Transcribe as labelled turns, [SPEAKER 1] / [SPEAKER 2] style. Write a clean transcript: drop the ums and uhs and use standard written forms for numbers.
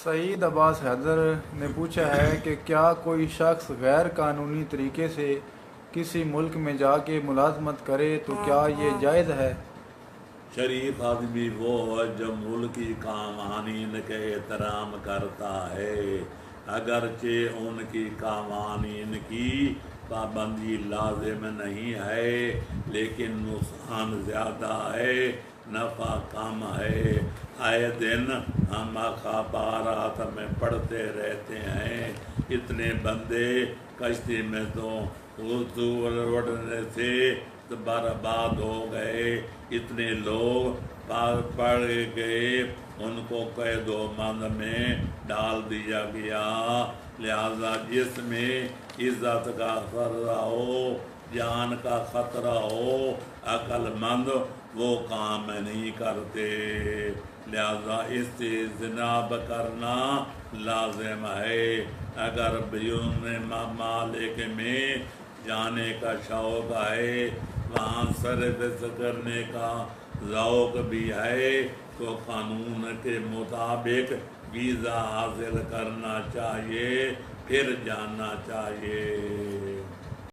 [SPEAKER 1] سعید عباس حیدر نے پوچھا ہے کہ کیا کوئی شخص غیر قانونی طریقے سے کسی ملک میں جا کے ملازمت کرے تو کیا یہ جائز ہے؟
[SPEAKER 2] شریف آدمی وہ ہے جو ملکی قوانین کے احترام کرتا ہے، اگرچہ ان کی قوانین کی پابندی لازم نہیں ہے، لیکن نقصان زیادہ ہے، نفع کم ہے۔ آئے دن ہم اخبارات میں پڑھتے رہتے ہیں، اتنے بندے کشتی میں تو اردو اڑنے سے برباد ہو گئے، اتنے لوگ پڑ گئے، ان کو قید و بند میں ڈال دیا گیا۔ لہذا جس میں عزت کا خطرہ ہو، جان کا خطرہ ہو، عقل مند وہ کام نہیں کرتے، لہذا اس سے اجتناب کرنا لازم ہے۔ اگر بیرون ممالک میں جانے کا شوق ہے، وہاں سروس کرنے کا ذوق بھی ہے، تو قانون کے مطابق ویزا حاصل کرنا چاہیے، پھر جانا چاہیے۔